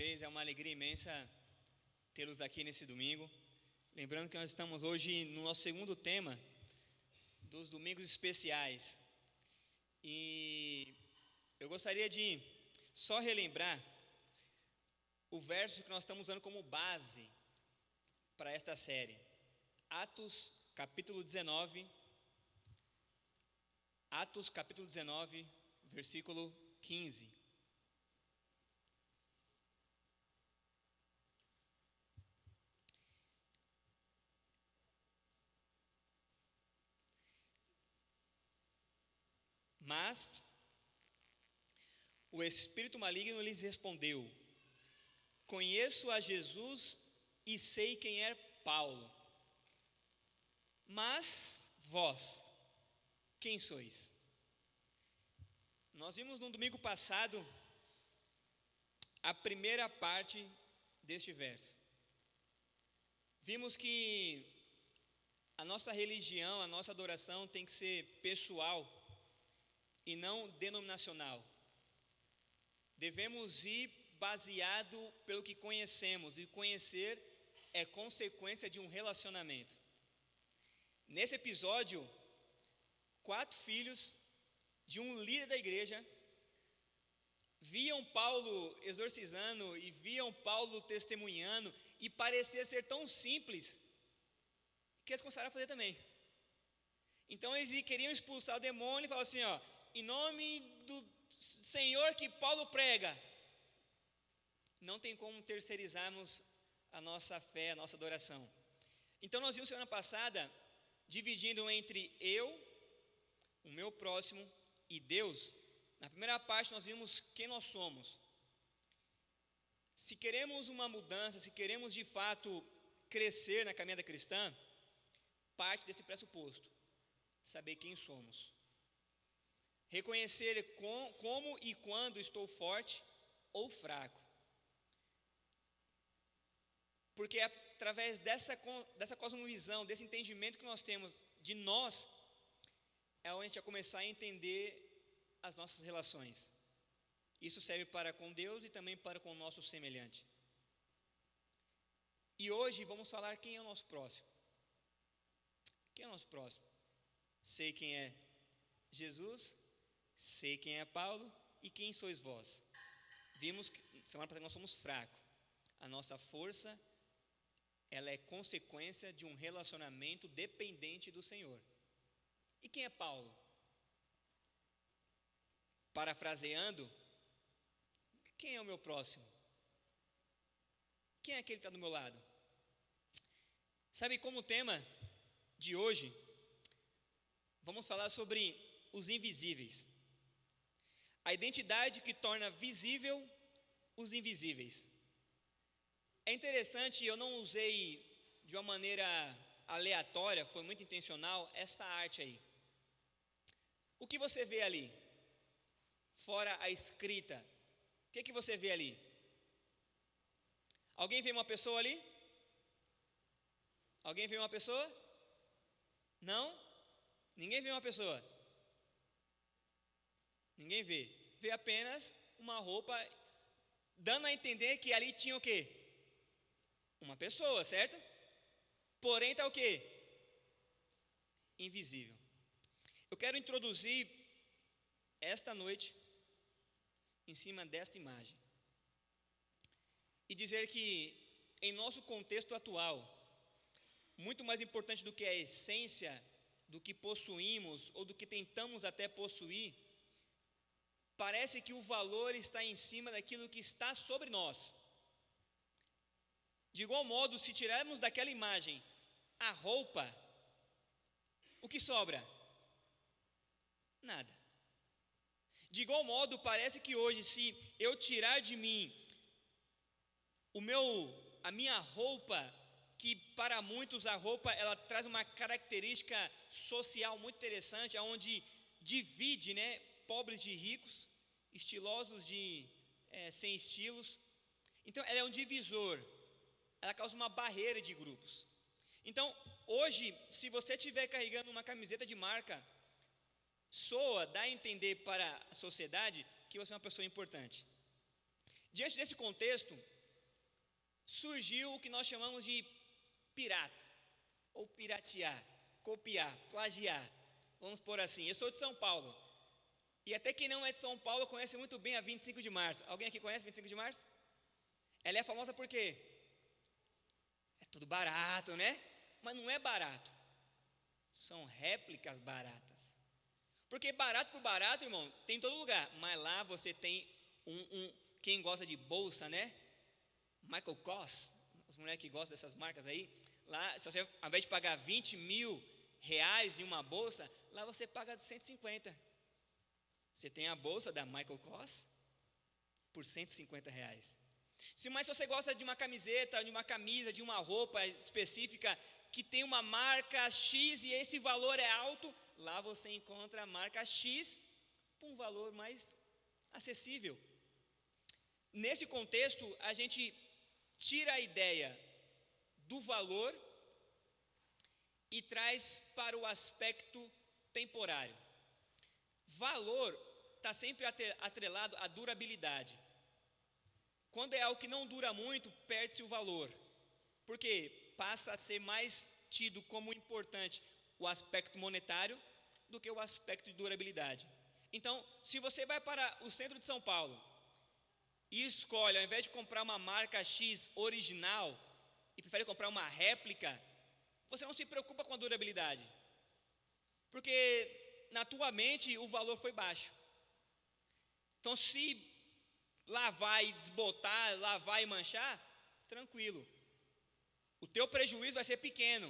vez, é uma alegria imensa tê-los aqui nesse domingo. Lembrando que nós estamos hoje no nosso segundo tema dos domingos especiais. E eu gostaria de só relembrar o verso que nós estamos usando como base para esta série. Atos capítulo 19, versículo 15. Mas o espírito maligno lhes respondeu: conheço a Jesus e sei quem é Paulo. Mas vós, quem sois? Nós vimos no domingo passado a primeira parte deste verso. Vimos que a nossa religião, a nossa adoração tem que ser pessoal e não denominacional. Devemos ir baseado pelo que conhecemos, e conhecer é consequência de um relacionamento. Nesse episódio, 4 filhos de um líder da igreja viam Paulo exorcizando e viam Paulo testemunhando, e parecia ser tão simples que eles começaram a fazer também. Então eles queriam expulsar o demônio e falaram assim: em nome do Senhor que Paulo prega. Não tem como terceirizarmos a nossa fé, a nossa adoração. Então nós vimos semana passada, dividindo entre eu, o meu próximo e Deus. Na primeira parte nós vimos quem nós somos. Se queremos uma mudança, se queremos de fato crescer na caminhada cristã, parte desse pressuposto: saber quem somos. Reconhecer como e quando estou forte ou fraco. Porque é através dessa cosmovisão, desse entendimento que nós temos de nós, é onde a gente vai começar a entender as nossas relações. Isso serve para com Deus e também para com o nosso semelhante. E hoje vamos falar quem é o nosso próximo. Quem é o nosso próximo? Sei quem é Jesus, sei quem é Paulo e quem sois vós. Vimos que semana passada nós somos fracos. A nossa força, ela é consequência de um relacionamento dependente do Senhor. E quem é Paulo? Parafraseando, quem é o meu próximo? Quem é aquele que está do meu lado? Sabe, como tema de hoje, vamos falar sobre os invisíveis. A identidade que torna visível os invisíveis. É interessante, eu não usei de uma maneira aleatória, foi muito intencional, essa arte aí. O que você vê ali? Fora a escrita, o que você vê ali? Alguém vê uma pessoa ali? Alguém vê uma pessoa? Não? Ninguém vê uma pessoa? Ninguém vê. Vê apenas uma roupa, dando a entender que ali tinha o quê? Uma pessoa, certo? Porém está o quê? Invisível. Eu quero introduzir esta noite em cima desta imagem e dizer que em nosso contexto atual, muito mais importante do que a essência do que possuímos ou do que tentamos até possuir, parece que o valor está em cima daquilo que está sobre nós. De igual modo, se tirarmos daquela imagem a roupa, o que sobra? Nada. De igual modo, parece que hoje, se eu tirar de mim a minha roupa, que para muitos a roupa ela traz uma característica social muito interessante, onde divide, pobres de ricos, estilosos de sem estilos. Então ela é um divisor, ela causa uma barreira de grupos. Então hoje, se você estiver carregando uma camiseta de marca, dá a entender para a sociedade que você é uma pessoa importante. Diante desse contexto, surgiu o que nós chamamos de pirata, ou piratear, copiar, plagiar, vamos por assim. Eu sou de São Paulo, e até quem não é de São Paulo conhece muito bem a 25 de março. Alguém aqui conhece 25 de março? Ela é famosa por quê? É tudo barato, né? Mas não é barato, são réplicas baratas. Porque barato por barato, irmão, tem em todo lugar, mas lá você tem quem gosta de bolsa, né? Michael Kors, as mulheres que gostam dessas marcas aí, lá, se você, ao invés de pagar 20 mil reais em uma bolsa, lá você paga 150. Você tem a bolsa da Michael Kors por 150 reais. Mas se você gosta de uma camiseta, de uma camisa, de uma roupa específica que tem uma marca X e esse valor é alto, lá você encontra a marca X por um valor mais acessível. Nesse contexto, a gente tira a ideia do valor e traz para o aspecto temporário. Valor está sempre atrelado à durabilidade. Quando é algo que não dura muito, perde-se o valor, porque passa a ser mais tido como importante o aspecto monetário do que o aspecto de durabilidade. Então, se você vai para o centro de São Paulo e escolhe, ao invés de comprar uma marca X original, e prefere comprar uma réplica, você não se preocupa com a durabilidade, porque na tua mente o valor foi baixo. Então, se lavar e desbotar, lavar e manchar, tranquilo. O teu prejuízo vai ser pequeno,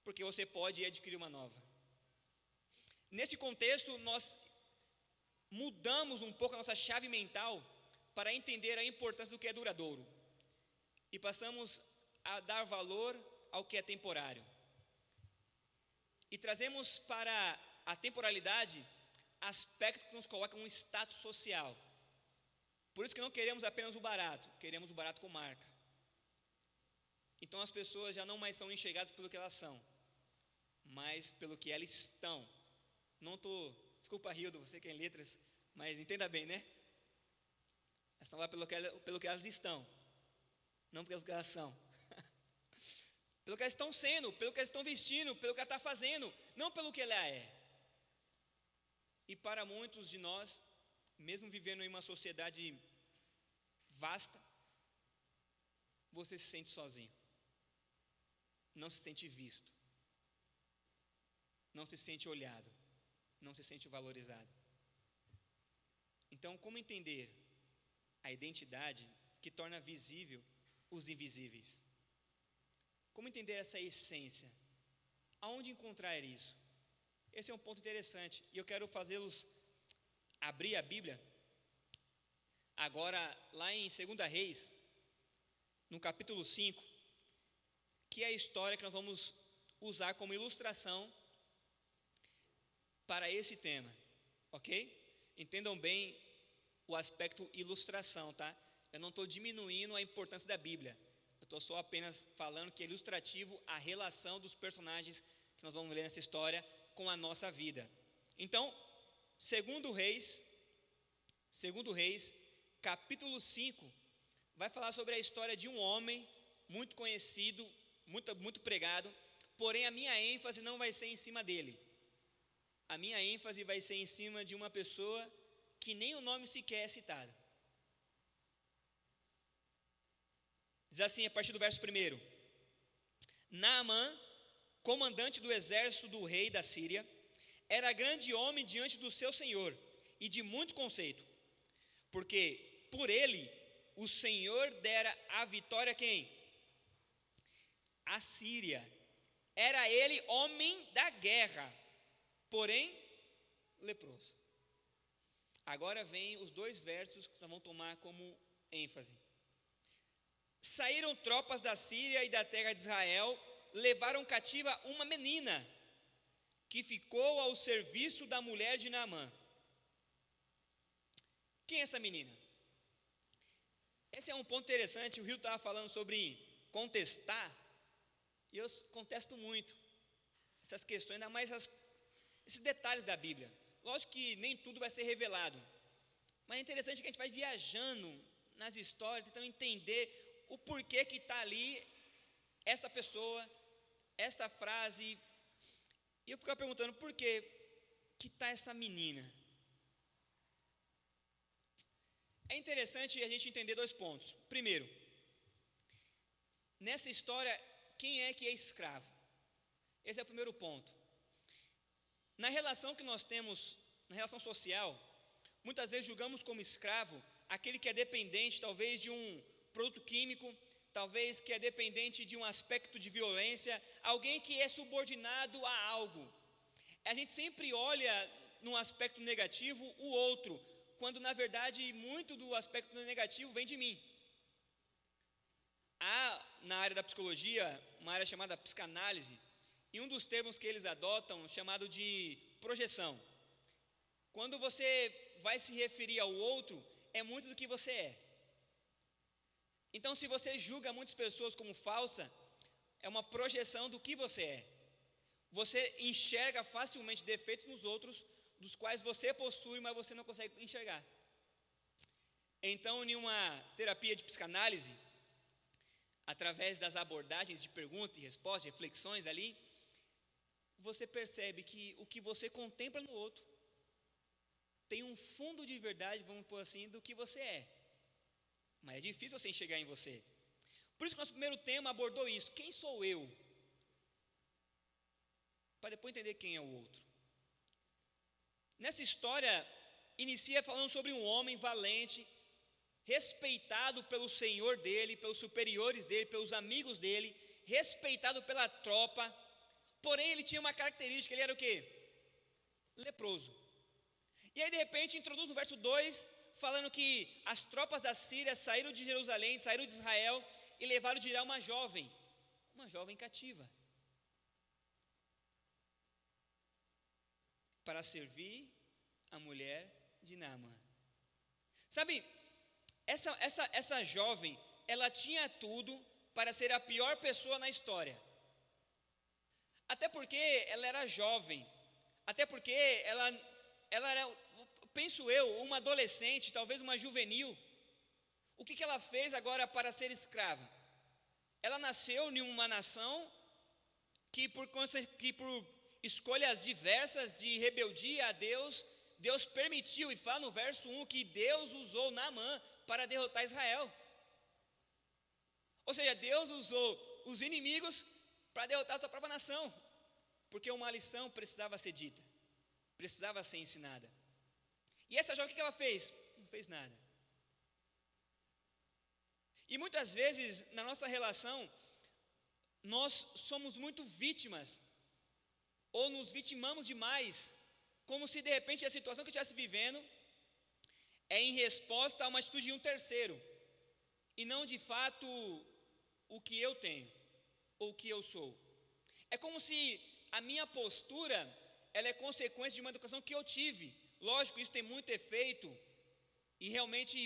porque você pode adquirir uma nova. Nesse contexto, nós mudamos um pouco a nossa chave mental para entender a importância do que é duradouro. E passamos a dar valor ao que é temporário. E trazemos para a temporalidade aspectos que nos colocam um status social. Por isso que não queremos apenas o barato, queremos o barato com marca. Então as pessoas já não mais são enxergadas pelo que elas são, mas pelo que elas estão. Desculpa, Rildo, você que é em letras, mas entenda bem, né? Elas estão lá pelo que elas estão, não pelo que elas são. Pelo que elas estão sendo, pelo que elas estão vestindo, pelo que ela está fazendo, não pelo que ela é. E para muitos de nós, mesmo vivendo em uma sociedade vasta, você se sente sozinho, não se sente visto, não se sente olhado, não se sente valorizado. Então, como entender a identidade que torna visível os invisíveis? Como entender essa essência? Aonde encontrar isso? Esse é um ponto interessante, e eu quero fazê-los abrir a Bíblia, agora lá em 2 Reis, no capítulo 5, que é a história que nós vamos usar como ilustração para esse tema, ok? Entendam bem o aspecto ilustração, tá? Eu não estou diminuindo a importância da Bíblia, eu estou só apenas falando que é ilustrativo a relação dos personagens que nós vamos ler nessa história com a nossa vida. Então, 2 Reis, capítulo 5, vai falar sobre a história de um homem muito conhecido, muito pregado, porém a minha ênfase não vai ser em cima dele. A minha ênfase vai ser em cima de uma pessoa que nem o nome sequer é citado. Diz assim, a partir do verso 1: Naamã, comandante do exército do rei da Síria, era grande homem diante do seu senhor e de muito conceito, porque por ele o Senhor dera a vitória a quem? A Síria. Era ele homem da guerra, porém leproso. Agora vem os 2 versos que nós vamos tomar como ênfase. Saíram tropas da Síria e da terra de Israel, levaram cativa uma menina, que ficou ao serviço da mulher de Naamã. Quem é essa menina? Esse é um ponto interessante. O Rio estava falando sobre contestar, e eu contesto muito essas questões, ainda mais esses detalhes da Bíblia. Lógico que nem tudo vai ser revelado, mas é interessante que a gente vai viajando nas histórias, tentando entender o porquê que está ali esta pessoa, esta frase. E eu ficava perguntando, por que está essa menina? É interessante a gente entender 2 pontos. Primeiro, nessa história, quem é que é escravo? Esse é o primeiro ponto. Na relação que nós temos, na relação social, muitas vezes julgamos como escravo aquele que é dependente, talvez, de um produto químico, talvez que é dependente de um aspecto de violência, alguém que é subordinado a algo. A gente sempre olha num aspecto negativo o outro, quando na verdade muito do aspecto negativo vem de mim. Há na área da psicologia uma área chamada psicanálise, e um dos termos que eles adotam chamado de projeção. Quando você vai se referir ao outro, é muito do que você é. Então, se você julga muitas pessoas como falsa, é uma projeção do que você é. Você enxerga facilmente defeitos nos outros, dos quais você possui, mas você não consegue enxergar. Então, em uma terapia de psicanálise, através das abordagens de pergunta e resposta, reflexões ali, você percebe que o que você contempla no outro tem um fundo de verdade, vamos pôr assim, do que você é. Mas é difícil você enxergar em você. Por isso que nosso primeiro tema abordou isso. Quem sou eu? Para depois entender quem é o outro. Nessa história, inicia falando sobre um homem valente, respeitado pelo senhor dele, pelos superiores dele, pelos amigos dele, respeitado pela tropa. Porém, ele tinha uma característica, ele era o quê? Leproso. E aí, de repente, introduz no verso 2, falando que as tropas da Síria saíram de Jerusalém, saíram de Israel e levaram de Irá uma jovem cativa, para servir a mulher de Naamã. Sabe, essa jovem, ela tinha tudo para ser a pior pessoa na história. Até porque ela era jovem, até porque ela era, penso eu, uma adolescente, talvez uma juvenil. O que ela fez agora para ser escrava? Ela nasceu em uma nação que por escolhas diversas de rebeldia a Deus, Deus permitiu, e fala no verso 1, que Deus usou Naamã para derrotar Israel. Ou seja, Deus usou os inimigos para derrotar a sua própria nação, porque uma lição precisava ser dita, precisava ser ensinada. E essa jovem, o que ela fez? Não fez nada. E muitas vezes, na nossa relação, nós somos muito vítimas, ou nos vitimamos demais, como se de repente a situação que eu estivesse vivendo é em resposta a uma atitude de um terceiro, e não de fato o que eu tenho, ou o que eu sou. É como se a minha postura, ela é consequência de uma educação que eu tive. Lógico, isso tem muito efeito, e realmente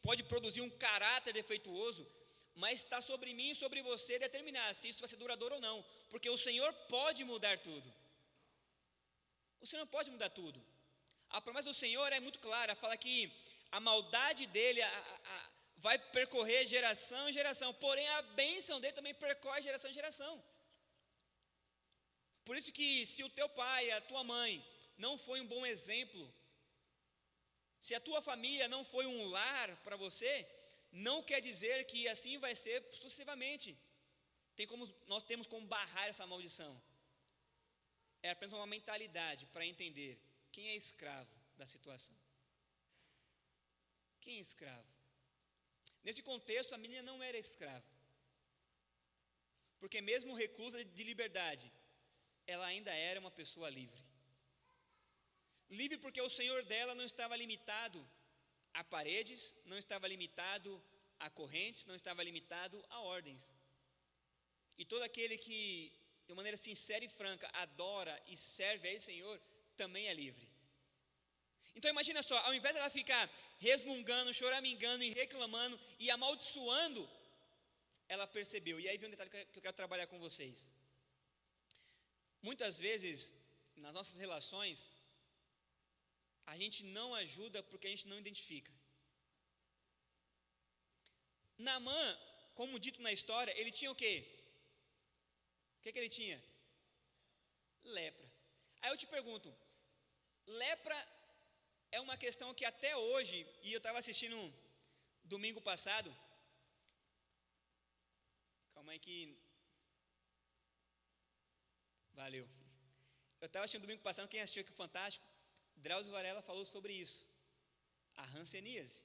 pode produzir um caráter defeituoso, mas está sobre mim e sobre você determinar se isso vai ser duradouro ou não, porque o Senhor pode mudar tudo. O Senhor pode mudar tudo. A promessa do Senhor é muito clara, fala que a maldade dele vai percorrer geração em geração, porém a bênção dele também percorre geração em geração. Por isso que se o teu pai, a tua mãe não foi um bom exemplo, se a tua família não foi um lar para você, não quer dizer que assim vai ser sucessivamente. Nós temos como barrar essa maldição. É apenas uma mentalidade para entender quem é escravo da situação. Quem é escravo? Nesse contexto, a menina não era escrava, porque mesmo reclusa de liberdade, ela ainda era uma pessoa livre. Livre porque o Senhor dela não estava limitado a paredes, não estava limitado a correntes, não estava limitado a ordens. E todo aquele que, de maneira sincera e franca, adora e serve a esse Senhor, também é livre. Então imagina só, ao invés dela ficar resmungando, choramingando e reclamando e amaldiçoando, ela percebeu. E aí vem um detalhe que eu quero trabalhar com vocês. Muitas vezes, nas nossas relações, a gente não ajuda porque a gente não identifica. Naamã, como dito na história, ele tinha o quê? O que ele tinha? Lepra. Aí eu te pergunto, lepra é uma questão que até hoje, e eu estava assistindo domingo passado, calma aí que, valeu, eu estava assistindo domingo passado, quem assistiu aqui o Fantástico, Drauzio Varela falou sobre isso, a hanseníase,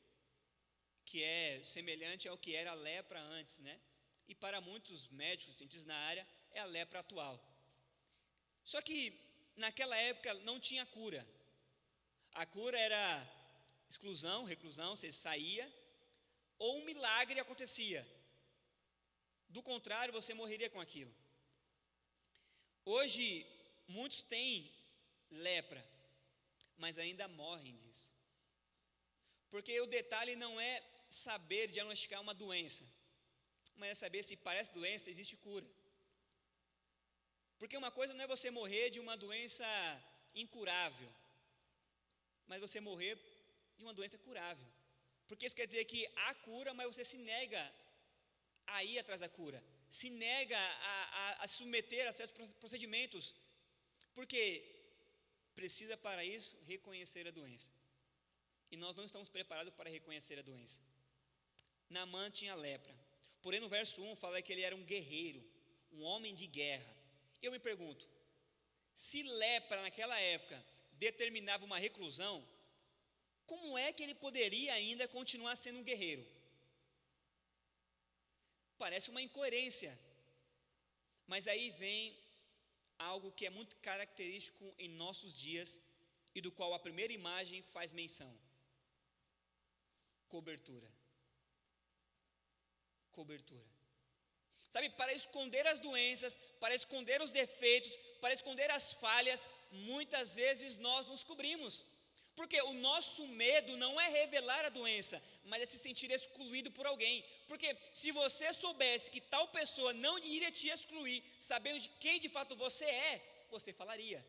que é semelhante ao que era a lepra antes, né? E para muitos médicos, cientistas na área, é a lepra atual. Só que naquela época não tinha cura. A cura era exclusão, reclusão, você saía, ou um milagre acontecia. Do contrário, você morreria com aquilo. Hoje, muitos têm lepra, mas ainda morrem disso. Porque o detalhe não é saber diagnosticar uma doença, mas é saber se parece doença, existe cura. Porque uma coisa não é você morrer de uma doença incurável, mas você morrer de uma doença curável. Porque isso quer dizer que há cura, mas você se nega a ir atrás da cura, se nega a se submeter a certos procedimentos, porque precisa para isso reconhecer a doença. E nós não estamos preparados para reconhecer a doença. Naamã tinha lepra, porém no verso 1 fala que ele era um guerreiro, um homem de guerra. Eu me pergunto, se lepra naquela época determinava uma reclusão, como é que ele poderia ainda continuar sendo um guerreiro? Parece uma incoerência, mas aí vem algo que é muito característico em nossos dias e do qual a primeira imagem faz menção: cobertura. Cobertura. Sabe, para esconder as doenças, para esconder os defeitos, para esconder as falhas, muitas vezes nós nos cobrimos. Porque o nosso medo não é revelar a doença, mas é se sentir excluído por alguém. Porque se você soubesse que tal pessoa não iria te excluir, sabendo de quem de fato você é, você falaria.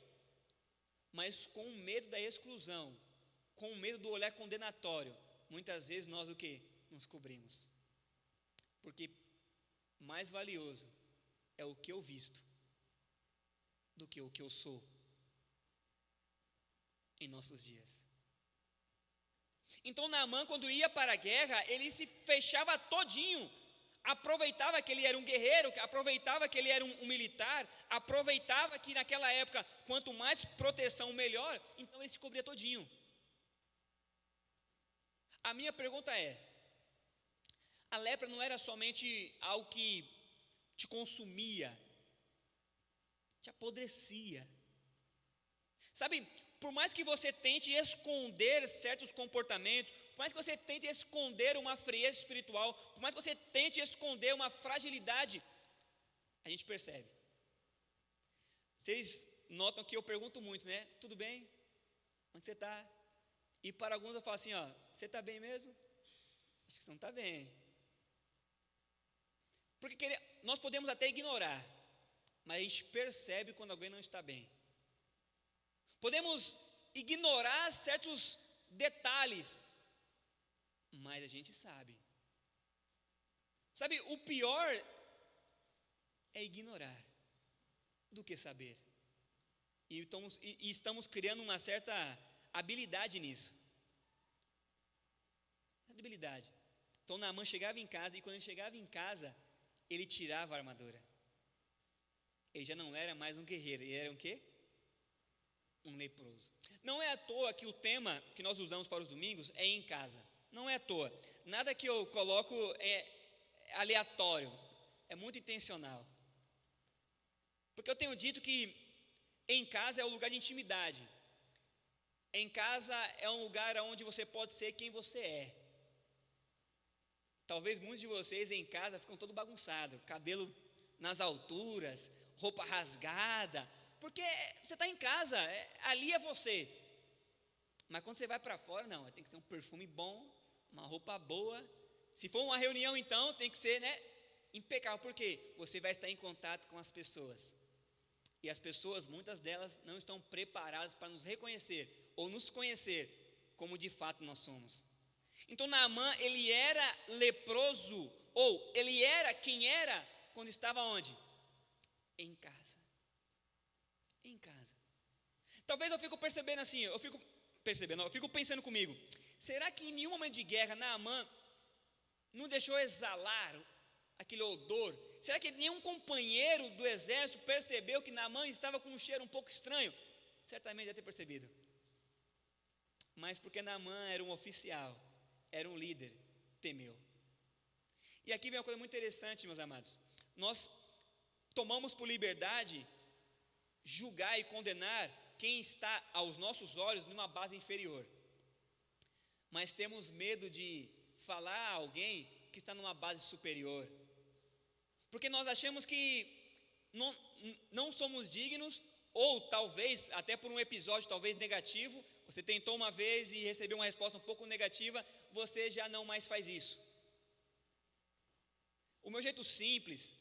Mas com o medo da exclusão, com o medo do olhar condenatório, muitas vezes nós o quê? Nos cobrimos. Porque mais valioso é o que eu visto do que o que eu sou em nossos dias. Então Naamã, quando ia para a guerra, ele se fechava todinho, aproveitava que ele era um guerreiro, aproveitava que ele era um militar, aproveitava que naquela época, quanto mais proteção melhor, então ele se cobria todinho. A minha pergunta é: a lepra não era somente algo que te consumia, te apodrecia. Sabe, por mais que você tente esconder certos comportamentos, por mais que você tente esconder uma frieza espiritual, por mais que você tente esconder uma fragilidade, a gente percebe. Vocês notam que eu pergunto muito, né? Tudo bem? Onde você está? E para alguns eu falo assim, ó, você está bem mesmo? Acho que você não está bem. Porque nós podemos até ignorar, mas a gente percebe quando alguém não está bem. Podemos ignorar certos detalhes, mas a gente sabe. Sabe, o pior é ignorar do que saber. E estamos criando uma certa habilidade nisso. Habilidade. Então Naamã chegava em casa, e quando ele chegava em casa, ele tirava a armadura. Ele já não era mais um guerreiro, ele era um quê? Um leproso. Não é à toa que o tema que nós usamos para os domingos é em casa. Não é à toa. Nada que eu coloco é aleatório. É muito intencional. Porque eu tenho dito que em casa é o lugar de intimidade. Em casa é um lugar onde você pode ser quem você é. Talvez muitos de vocês em casa ficam todo bagunçado, cabelo nas alturas, roupa rasgada, porque você está em casa, ali é você. Mas quando você vai para fora, não, tem que ser um perfume bom, uma roupa boa. Se for uma reunião, então, tem que ser, impecável, porque você vai estar em contato com as pessoas. E as pessoas, muitas delas, não estão preparadas para nos reconhecer ou nos conhecer como de fato nós somos. Então Naamã, ele era leproso, ou ele era quem era quando estava onde? Em casa. Em casa. Talvez eu fico percebendo assim, eu fico pensando comigo, será que em nenhum momento de guerra Naamã não deixou exalar aquele odor? Será que nenhum companheiro do exército percebeu que Naamã estava com um cheiro um pouco estranho? Certamente deve ter percebido. Mas porque Naamã era um oficial, era um líder, temeu. E aqui vem uma coisa muito interessante, meus amados. Nós tomamos por liberdade julgar e condenar quem está aos nossos olhos numa base inferior. Mas temos medo de falar a alguém que está numa base superior. Porque nós achamos que não somos dignos, ou talvez, até por um episódio talvez negativo, você tentou uma vez e recebeu uma resposta um pouco negativa, você já não mais faz isso. O meu jeito simples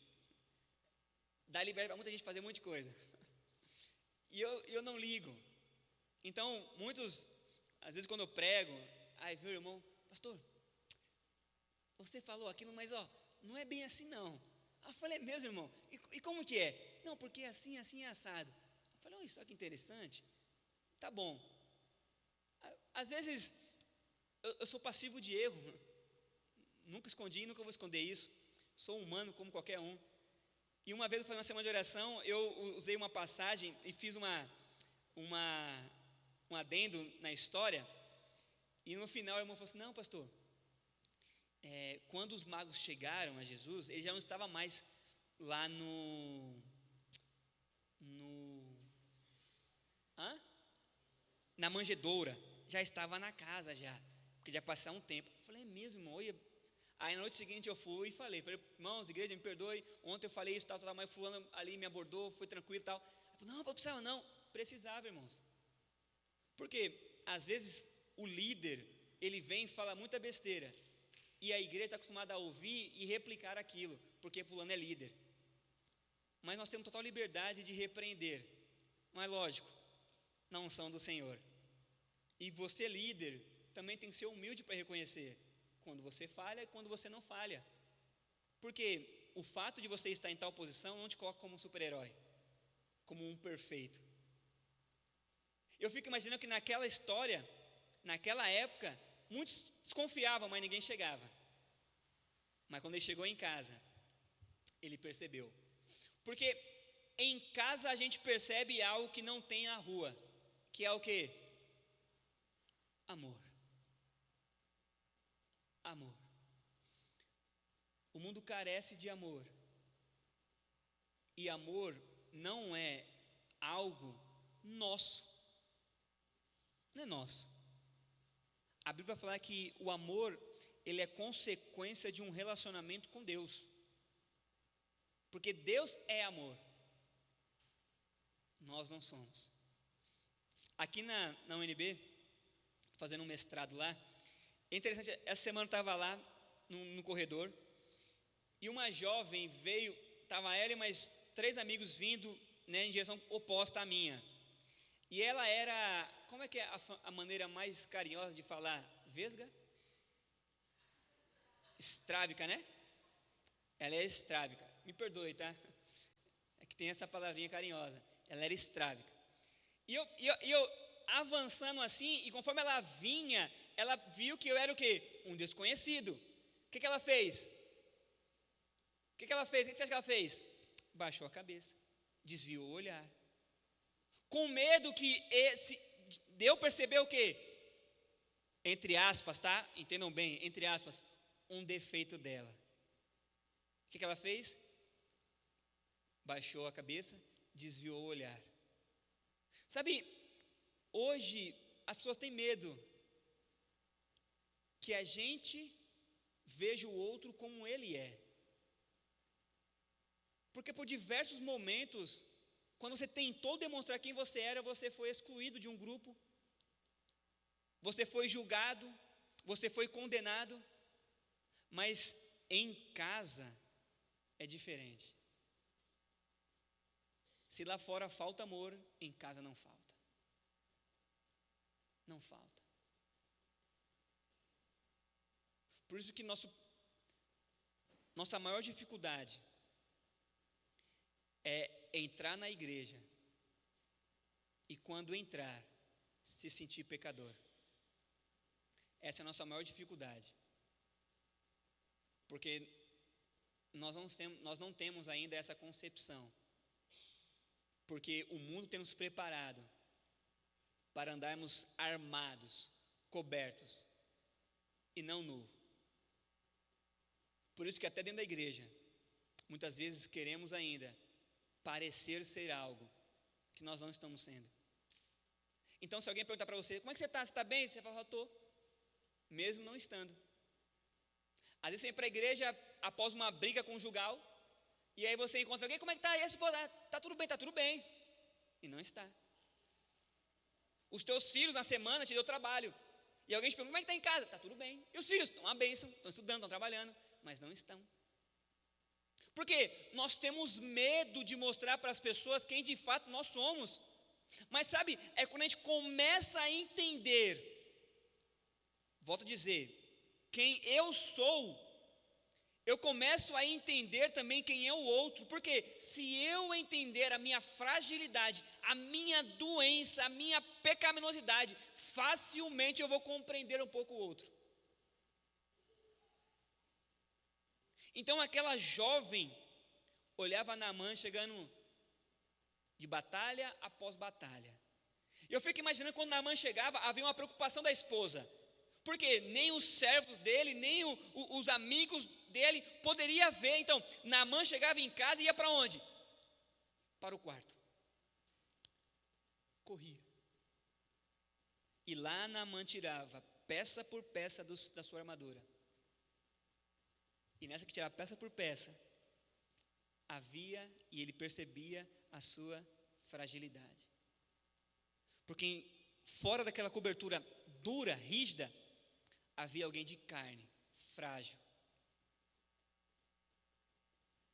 dá liberdade para muita gente fazer muita coisa. E eu não ligo. Então, às vezes quando eu prego, aí meu irmão, pastor, você falou aquilo, mas não é bem assim não. Eu falei, é mesmo, irmão? E como que é? Não, porque é assim, assim é assado. Eu falei, olha só que interessante. Tá bom. Às vezes, eu sou passivo de erro. Nunca escondi e nunca vou esconder isso. Sou humano como qualquer um. E uma vez eu fui numa semana de oração, eu usei uma passagem e fiz um adendo na história. E no final o irmão falou assim, não, pastor, quando os magos chegaram a Jesus, ele já não estava mais lá na manjedoura, já estava na casa já, porque já passou um tempo. Eu falei, é mesmo, irmão? Aí na noite seguinte eu fui e falei, irmãos, igreja, me perdoe, ontem eu falei isso, tal, mas fulano ali me abordou, foi tranquilo e tal. Eu falei, não precisava não, precisava, irmãos. Porque às vezes o líder, ele vem e fala muita besteira, e a igreja está acostumada a ouvir e replicar aquilo, porque fulano é líder. Mas nós temos total liberdade de repreender, mas lógico, na unção do Senhor. E você, líder, também tem que ser humilde para reconhecer quando você falha e quando você não falha. Porque o fato de você estar em tal posição não te coloca como um super-herói, como um perfeito. Eu fico imaginando que naquela história, naquela época, muitos desconfiavam, mas ninguém chegava. Mas quando ele chegou em casa, ele percebeu. Porque em casa a gente percebe algo que não tem na rua, que é o quê? Amor. Amor. O mundo carece de amor. E amor não é algo nosso. Não é nosso. A Bíblia fala que o amor, ele é consequência de um relacionamento com Deus. Porque Deus é amor. Nós não somos. Aqui na UNB, fazendo um mestrado lá, é interessante, essa semana eu estava lá no corredor, e uma jovem veio, estava ela e mais 3 amigos vindo, né, em direção oposta à minha. E ela era, como é que é a maneira mais carinhosa de falar? Vesga? Estrábica, né? Ela é estrábica. Me perdoe, tá? É que tem essa palavrinha carinhosa. Ela era estrábica. E eu avançando assim, e conforme ela vinha, ela viu que eu era o quê? Um desconhecido. O que ela fez? O que ela fez? O que você acha que ela fez? Baixou a cabeça, desviou o olhar. Com medo que deu perceber o quê? Entre aspas, tá? Entendam bem, entre aspas, um defeito dela. O que ela fez? Baixou a cabeça, desviou o olhar. Sabe, hoje as pessoas têm medo que a gente veja o outro como ele é. Porque por diversos momentos, quando você tentou demonstrar quem você era, você foi excluído de um grupo, você foi julgado, você foi condenado, mas em casa é diferente. Se lá fora falta amor, em casa não falta. Não falta. Por isso que nossa maior dificuldade é entrar na igreja e, quando entrar, se sentir pecador. Essa é a nossa maior dificuldade. Porque nós não temos ainda essa concepção. Porque o mundo tem nos preparado para andarmos armados, cobertos, e não nu. Por isso que até dentro da igreja, muitas vezes queremos ainda parecer ser algo que nós não estamos sendo. Então, se alguém perguntar para você, como é que você está? Você está bem? Você fala, estou. Mesmo não estando. Às vezes você vem para a igreja após uma briga conjugal, e aí você encontra alguém, como é que está? E aí você fala, está tudo bem. E não está. Os teus filhos na semana te deu trabalho. E alguém te pergunta, como é que está em casa? Está tudo bem. E os filhos estão uma bênção, estão estudando, estão trabalhando, mas não estão. Porque nós temos medo de mostrar para as pessoas quem de fato nós somos. Mas sabe, é quando a gente começa a entender, volto a dizer, quem eu sou, eu começo a entender também quem é o outro. Porque se eu entender a minha fragilidade, a minha doença, a minha pecaminosidade, facilmente eu vou compreender um pouco o outro. Então aquela jovem olhava Naamã chegando de batalha após batalha. Eu fico imaginando quando Naamã chegava, havia uma preocupação da esposa. Porque nem os servos dele, nem os amigos dele poderia ver. Então, Naamã chegava em casa e ia para onde? Para o quarto. Corria. E lá Naamã tirava peça por peça da sua armadura. E nessa que tirava peça por peça, havia e ele percebia a sua fragilidade. Porque fora daquela cobertura dura, rígida, havia alguém de carne, frágil.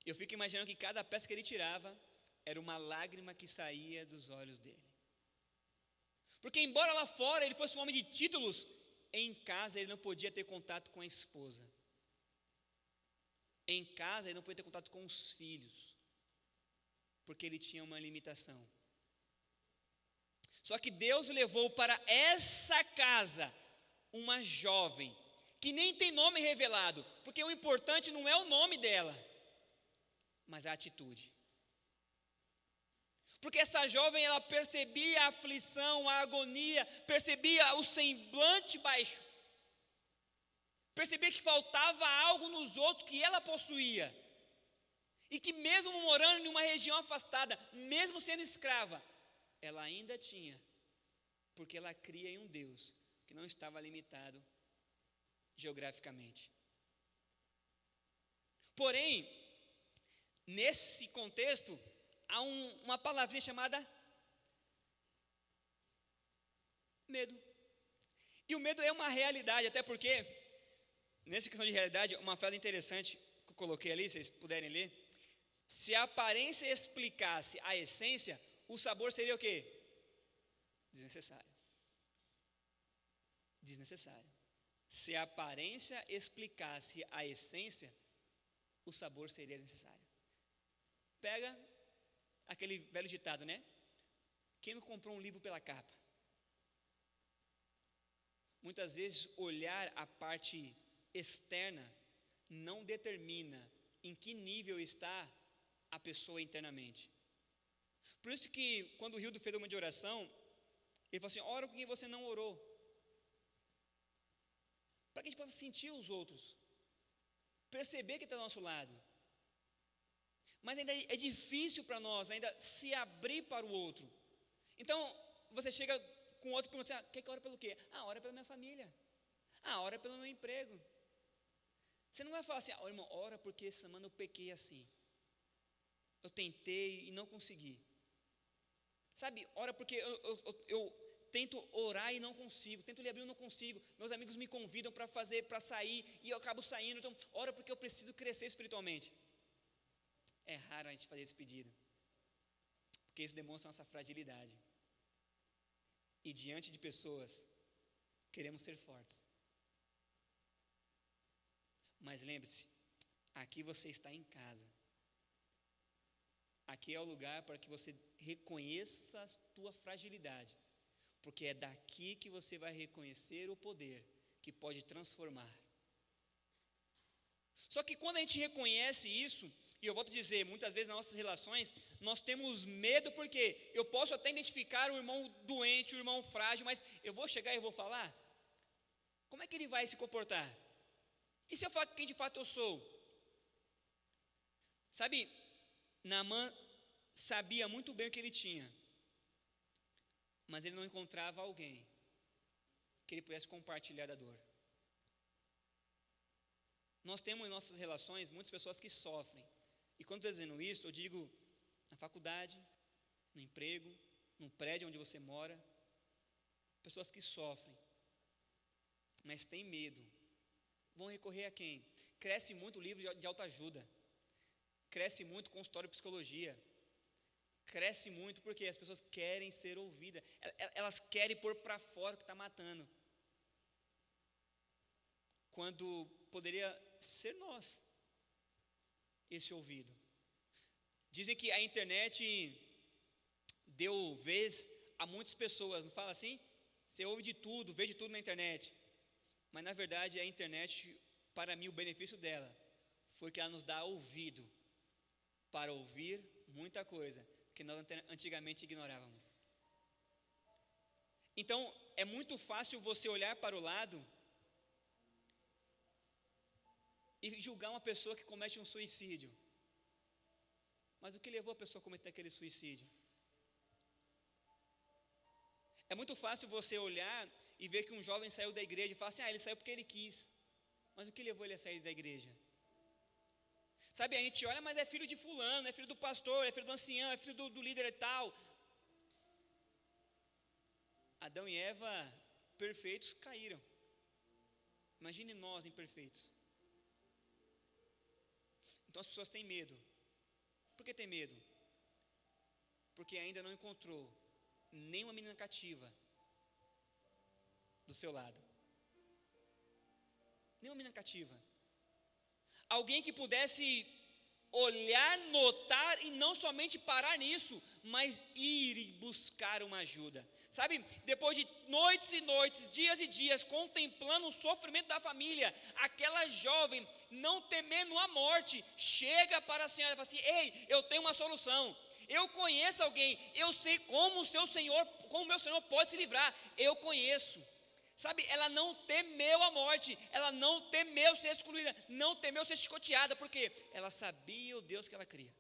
Eu fico imaginando que cada peça que ele tirava era uma lágrima que saía dos olhos dele. Porque embora lá fora ele fosse um homem de títulos, em casa ele não podia ter contato com a esposa. Em casa ele não podia ter contato com os filhos, porque ele tinha uma limitação. Só que Deus levou para essa casa uma jovem, que nem tem nome revelado, porque o importante não é o nome dela, mas a atitude. Porque essa jovem, ela percebia a aflição, a agonia, percebia o semblante baixo, percebia que faltava algo nos outros que ela possuía, e que mesmo morando em uma região afastada, mesmo sendo escrava, ela ainda tinha, porque ela cria em um Deus que não estava limitado geograficamente. Porém, nesse contexto, há uma palavrinha chamada medo. E o medo é uma realidade, até porque, nessa questão de realidade, uma frase interessante que eu coloquei ali, se vocês puderem ler. Se a aparência explicasse a essência, o sabor seria o quê? Desnecessário. Desnecessário. Se a aparência explicasse a essência, o sabor seria desnecessário. Pega aquele velho ditado, né? Quem não comprou um livro pela capa? Muitas vezes olhar a parte externa não determina em que nível está a pessoa internamente. Por isso que quando o Hildo fez uma de oração, ele falou assim, ora com quem você não orou. Para que a gente possa sentir os outros, perceber que está do nosso lado. Mas ainda é difícil para nós ainda se abrir para o outro. Então, você chega com outro e pergunta assim, quer que ora pelo quê? Ora pela minha família. Ora pelo meu emprego. Você não vai falar assim, irmão, ora porque essa semana eu pequei assim. Eu tentei e não consegui. Sabe, ora porque eu tento orar e não consigo, tento ler a Bíblia e não consigo, meus amigos me convidam para fazer, para sair, e eu acabo saindo, então ora porque eu preciso crescer espiritualmente. É raro a gente fazer esse pedido, porque isso demonstra nossa fragilidade, e diante de pessoas, queremos ser fortes. Mas lembre-se, aqui você está em casa. Aqui é o lugar para que você reconheça a tua fragilidade, porque é daqui que você vai reconhecer o poder que pode transformar. Só que quando a gente reconhece isso, e eu volto a dizer, muitas vezes nas nossas relações, nós temos medo, porque eu posso até identificar o irmão doente, o irmão frágil, mas eu vou chegar e eu vou falar? Como é que ele vai se comportar? E se eu falar quem de fato eu sou? Sabe, Naamã sabia muito bem o que ele tinha, mas ele não encontrava alguém que ele pudesse compartilhar da dor. Nós temos em nossas relações muitas pessoas que sofrem. E quando estou dizendo isso, eu digo na faculdade, no emprego, no prédio onde você mora. Pessoas que sofrem, mas têm medo. Vão recorrer a quem? Cresce muito o livro de autoajuda. Cresce muito o consultório de psicologia. Cresce muito porque as pessoas querem ser ouvidas. Elas querem pôr para fora o que está matando. Quando poderia ser nós esse ouvido. Dizem que a internet deu vez a muitas pessoas, não fala assim? Você ouve de tudo, vê de tudo na internet. Mas na verdade a internet, para mim o benefício dela foi que ela nos dá ouvido para ouvir muita coisa que nós antigamente ignorávamos. Então é muito fácil você olhar para o lado e julgar uma pessoa que comete um suicídio. Mas o que levou a pessoa a cometer aquele suicídio? É muito fácil você olhar e ver que um jovem saiu da igreja e falar assim, ele saiu porque ele quis. Mas o que levou ele a sair da igreja? Sabe, a gente olha, mas é filho de fulano, é filho do pastor, é filho do ancião, é filho do líder e tal. Adão e Eva, perfeitos, caíram. Imagine nós imperfeitos. Então as pessoas têm medo. Por que tem medo? Porque ainda não encontrou nenhuma menina cativa do seu lado. Nenhuma menina cativa. Alguém que pudesse olhar, notar e não somente parar nisso, mas ir e buscar uma ajuda. Sabe, depois de noites e noites, dias e dias, contemplando o sofrimento da família, aquela jovem, não temendo a morte, chega para a senhora e fala assim, ei, eu tenho uma solução, eu conheço alguém, eu sei como o meu Senhor pode se livrar, eu conheço. Sabe, ela não temeu a morte, ela não temeu ser excluída, não temeu ser chicoteada, porque ela sabia o Deus que ela cria.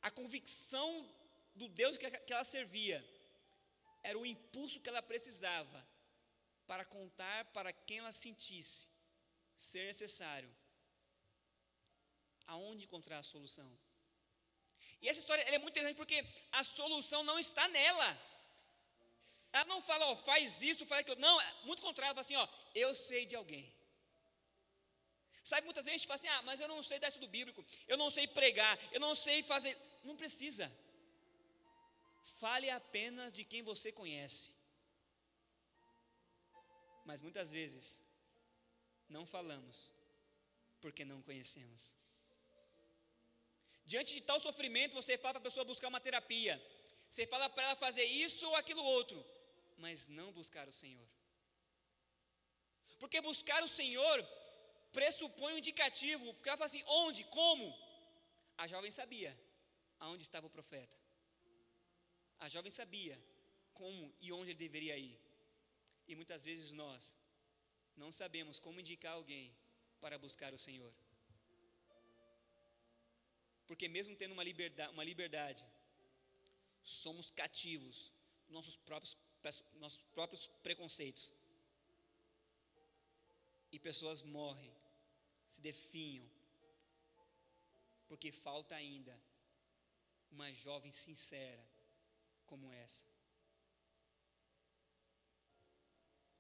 A convicção do Deus que ela servia era o impulso que ela precisava para contar para quem ela sentisse ser necessário aonde encontrar a solução. E essa história é muito interessante porque a solução não está nela. Ela não fala, faz isso, faz aquilo. Não, muito contrário, ela fala assim, eu sei de alguém. Sabe, muitas vezes a gente fala assim, mas eu não sei dar estudo bíblico, eu não sei pregar, eu não sei fazer. Não precisa. Fale apenas de quem você conhece. Mas muitas vezes não falamos porque não conhecemos. Diante de tal sofrimento, você fala para a pessoa buscar uma terapia. Você fala para ela fazer isso ou aquilo outro. Mas não buscar o Senhor. Porque buscar o Senhor pressupõe um indicativo. Porque ela fala assim, onde, como? A jovem sabia aonde estava o profeta. A jovem sabia como e onde ele deveria ir. E muitas vezes nós não sabemos como indicar alguém para buscar o Senhor. Porque mesmo tendo uma liberdade, somos cativos dos nossos próprios preconceitos. E pessoas morrem, se definham, porque falta ainda uma jovem sincera como essa.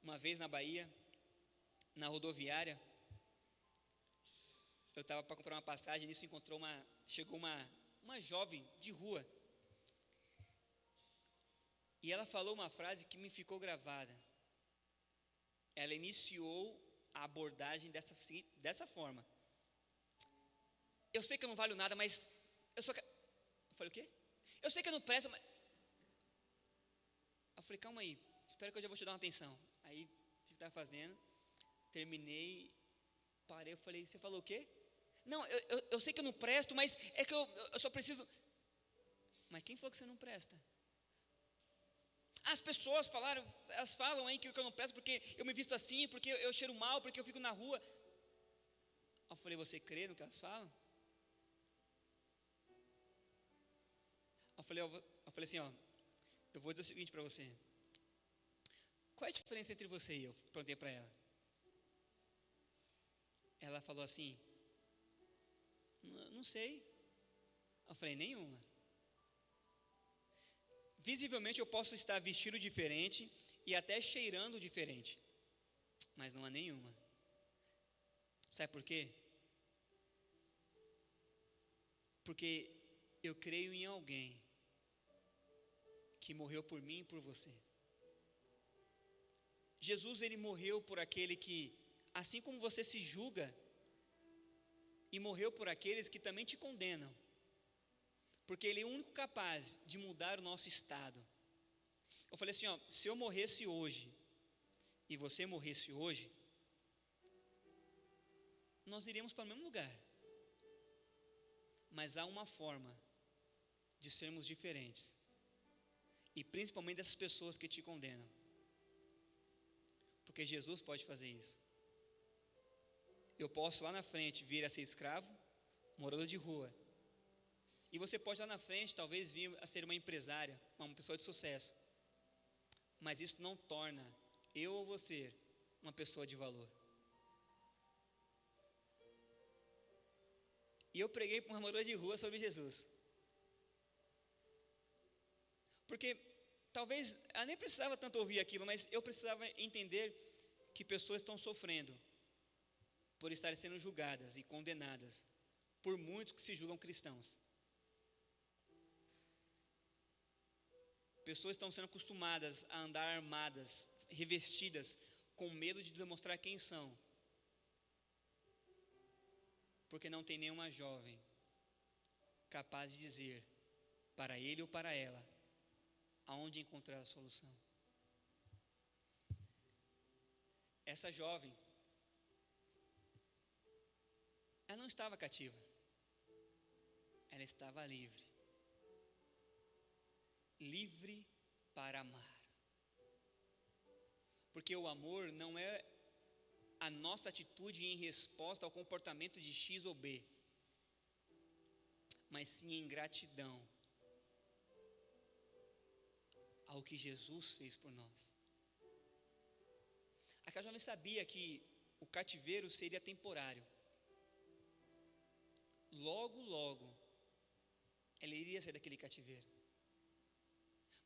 Uma vez na Bahia, na rodoviária, eu estava para comprar uma passagem, nisso chegou uma jovem de rua. E ela falou uma frase que me ficou gravada. ela iniciou a abordagem dessa forma. Eu sei que eu não valho nada, mas eu só quero... Eu falei, o quê? Eu sei que eu não presto, mas... Eu falei, calma aí, espera que eu já vou te dar uma atenção. Aí, o que estava fazendo? Terminei, parei, eu falei, você falou o quê? Não, eu sei que eu não presto, mas é que eu só preciso... Mas quem falou que você não presta? As pessoas falaram, elas falam aí que eu não presto porque eu me visto assim, porque eu cheiro mal, porque eu fico na rua. Eu falei, você crê no que elas falam? Eu falei assim, ó, eu vou dizer o seguinte para você. Qual é a diferença entre você e eu? Perguntei para ela. Ela falou assim, não sei. Eu falei, nenhuma. Visivelmente eu posso estar vestido diferente e até cheirando diferente, mas não há nenhuma. Sabe por quê? Porque eu creio em alguém que morreu por mim e por você. Jesus, ele morreu por aquele que, assim como você se julga, e morreu por aqueles que também te condenam, porque ele é o único capaz de mudar o nosso estado. Eu falei assim, ó, se eu morresse hoje e você morresse hoje, nós iríamos para o mesmo lugar. Mas há uma forma de sermos diferentes, e principalmente dessas pessoas que te condenam, porque Jesus pode fazer isso. Eu posso lá na frente vir a ser escravo, morador de rua, e você pode lá na frente talvez vir a ser uma empresária, uma pessoa de sucesso, mas isso não torna eu ou você uma pessoa de valor. E eu preguei para uma moradora de rua sobre Jesus, porque talvez ela nem precisava tanto ouvir aquilo, mas eu precisava entender que pessoas estão sofrendo por estarem sendo julgadas e condenadas por muitos que se julgam cristãos. Pessoas estão sendo acostumadas a andar armadas, revestidas, com medo de demonstrar quem são, porque não tem nenhuma jovem capaz de dizer para ele ou para ela aonde encontrar a solução. Essa jovem, ela não estava cativa, ela estava livre. Livre para amar. Porque o amor não é a nossa atitude em resposta ao comportamento de X ou B, mas sim em gratidão ao que Jesus fez por nós. Aquela jovem sabia que o cativeiro seria temporário. Logo, logo, ela iria sair daquele cativeiro.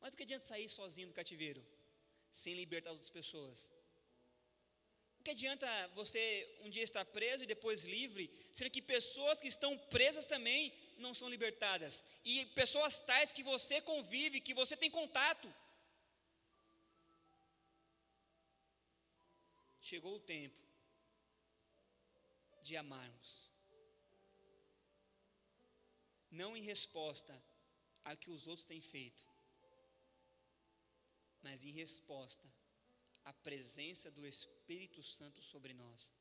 Mas o que adianta sair sozinho do cativeiro, sem libertar outras pessoas? O que adianta você um dia estar preso e depois livre, sendo que pessoas que estão presas também não são libertadas, e pessoas tais que você convive, que você tem contato? Chegou o tempo de amarmos, não em resposta a que os outros têm feito, mas em resposta à presença do Espírito Santo sobre nós,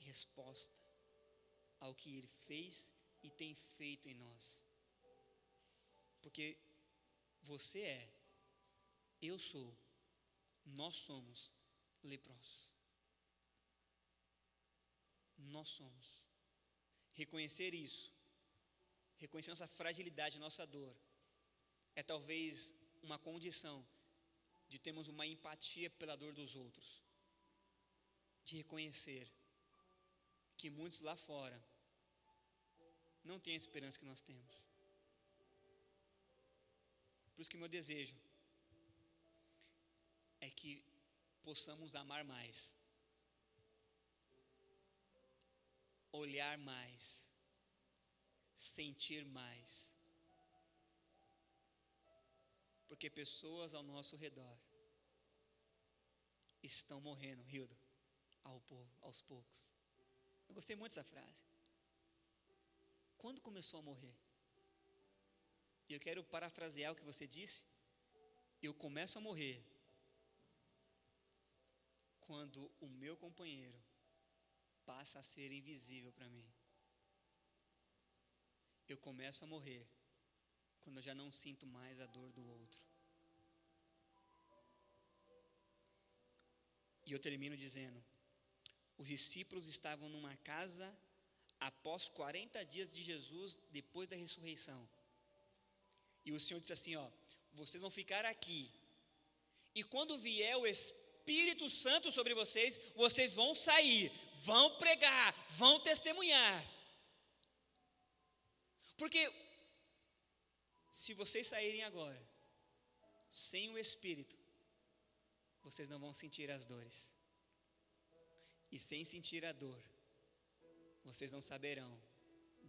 em resposta ao que Ele fez e tem feito em nós, porque você é, eu sou, nós somos leprosos. Nós somos. Reconhecer isso, reconhecer nossa fragilidade, nossa dor, é talvez uma condição de termos uma empatia pela dor dos outros, de reconhecer que muitos lá fora não têm a esperança que nós temos. Por isso que meu desejo é que possamos amar mais, olhar mais, sentir mais, porque pessoas ao nosso redor estão morrendo, Hildo, aos poucos. Eu gostei muito dessa frase. Quando começou a morrer? E eu quero parafrasear o que você disse. Eu começo a morrer quando o meu companheiro passa a ser invisível para mim. Eu começo a morrer quando eu já não sinto mais a dor do outro. E eu termino dizendo: os discípulos estavam numa casa após 40 dias de Jesus, depois da ressurreição. E o Senhor disse assim: vocês vão ficar aqui, e quando vier o Espírito Santo sobre vocês, vocês vão sair, vão pregar, vão testemunhar. Porque se vocês saírem agora, sem o Espírito, vocês não vão sentir as dores. E sem sentir a dor, vocês não saberão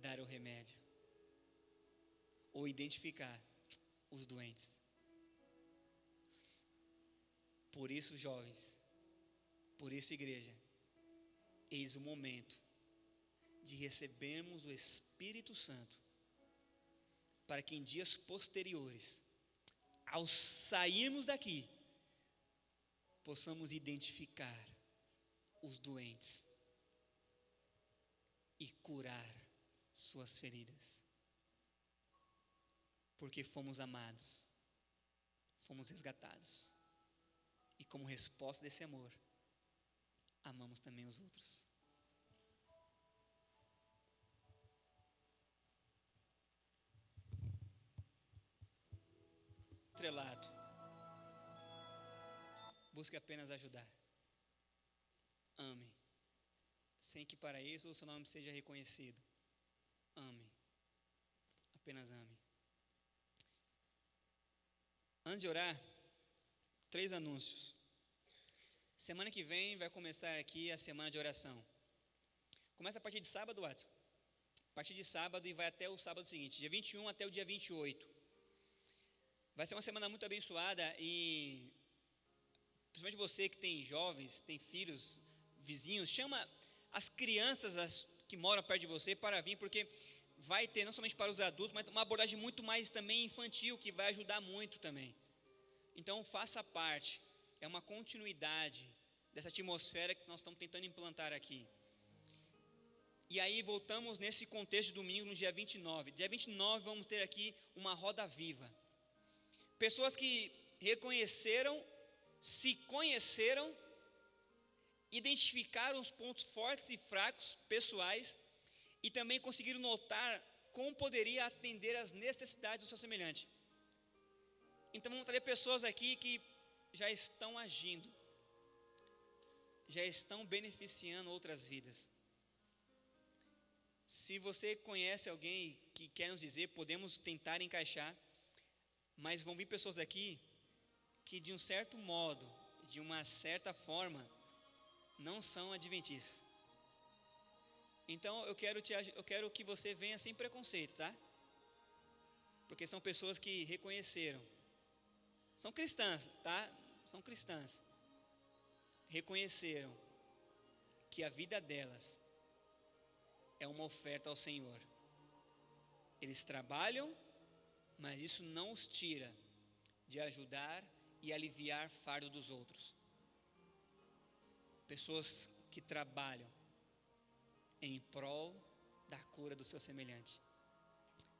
dar o remédio ou identificar os doentes. Por isso, jovens, por isso, igreja, eis o momento de recebermos o Espírito Santo, para que em dias posteriores, ao sairmos daqui, possamos identificar os doentes e curar suas feridas, porque fomos amados, fomos resgatados, e como resposta desse amor, amamos também os outros. Estrelado, busque apenas ajudar. Ame, sem que para isso o seu nome seja reconhecido. Ame, apenas ame. Antes de orar, 3 anúncios. Semana que vem vai começar aqui a semana de oração. Começa a partir de sábado, Watson. A partir de sábado e vai até o sábado seguinte, dia 21 até o dia 28. Vai ser uma semana muito abençoada e principalmente você que tem jovens, tem filhos, vizinhos, chama as crianças que moram perto de você para vir, porque vai ter não somente para os adultos, mas uma abordagem muito mais também infantil, que vai ajudar muito também. Então faça parte, é uma continuidade dessa atmosfera que nós estamos tentando implantar aqui. E aí voltamos nesse contexto de domingo, no dia 29. Dia 29 vamos ter aqui uma roda viva. Pessoas que reconheceram, se conheceram, identificaram os pontos fortes e fracos pessoais e também conseguiram notar como poderia atender às necessidades do seu semelhante. Então vamos trazer pessoas aqui que já estão agindo, já estão beneficiando outras vidas. Se você conhece alguém que quer nos dizer, podemos tentar encaixar, mas vão vir pessoas aqui que de um certo modo, de uma certa forma, não são adventistas. Então eu quero que você venha sem preconceito, tá? Porque são pessoas que reconheceram, são cristãs, tá? São cristãs, reconheceram que a vida delas é uma oferta ao Senhor. Eles trabalham, mas isso não os tira de ajudar e aliviar fardo dos outros. Pessoas que trabalham em prol da cura do seu semelhante.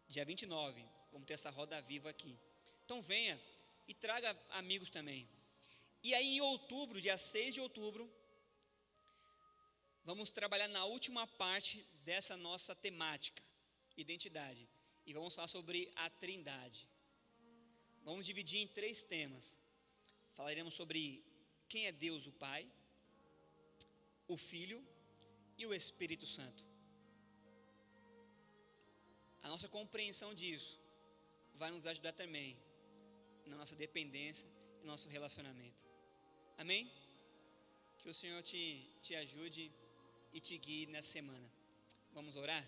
Dia 29, vamos ter essa roda viva aqui. Então venha e traga amigos também. E aí em outubro, dia 6 de outubro, vamos trabalhar na última parte dessa nossa temática, identidade. E vamos falar sobre a Trindade. Vamos dividir em 3 temas. Falaremos sobre quem é Deus o Pai, o Filho e o Espírito Santo. A nossa compreensão disso vai nos ajudar também na nossa dependência e no nosso relacionamento. Amém? Que o Senhor te ajude e te guie nessa semana. Vamos orar?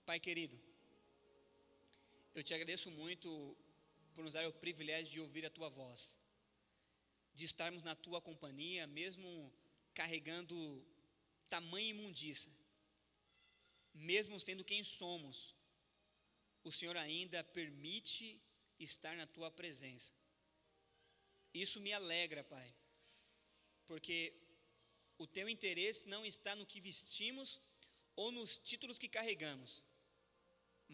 Pai querido, eu te agradeço muito por nos dar o privilégio de ouvir a Tua voz, de estarmos na tua companhia, mesmo carregando tamanha imundícia, mesmo sendo quem somos, o Senhor ainda permite estar na tua presença. Isso me alegra, Pai, porque o teu interesse não está no que vestimos ou nos títulos que carregamos,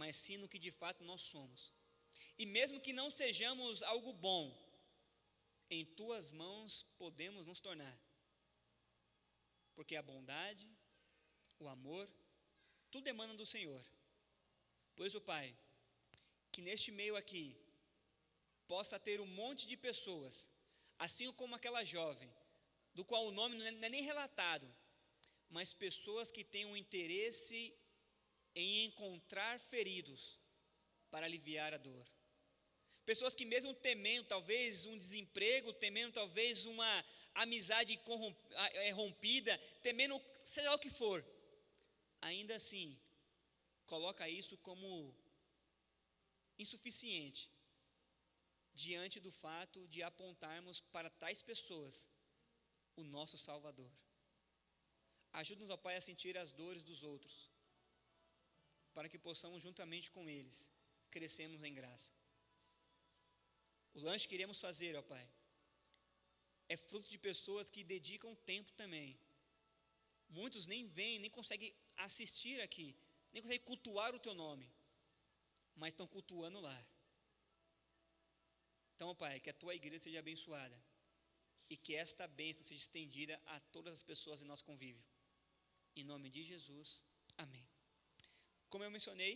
mas sim no que de fato nós somos. E mesmo que não sejamos algo bom, em tuas mãos podemos nos tornar, porque a bondade, o amor, tudo emana do Senhor. Por isso, Pai, que neste meio aqui possa ter um monte de pessoas, assim como aquela jovem, do qual o nome não é nem relatado, mas pessoas que têm um interesse em encontrar feridos para aliviar a dor. Pessoas que mesmo temendo talvez um desemprego, temendo talvez uma amizade rompida, temendo seja lá o que for, ainda assim, coloca isso como insuficiente, diante do fato de apontarmos para tais pessoas o nosso Salvador. Ajuda-nos, ó Pai, a sentir as dores dos outros, para que possamos juntamente com eles crescermos em graça. O lanche que iremos fazer, ó Pai, é fruto de pessoas que dedicam tempo também. Muitos nem vêm, nem conseguem assistir aqui, nem conseguem cultuar o teu nome, mas estão cultuando lá. Então, Pai, que a tua igreja seja abençoada e que esta bênção seja estendida a todas as pessoas em nosso convívio. Em nome de Jesus, amém. Como eu mencionei,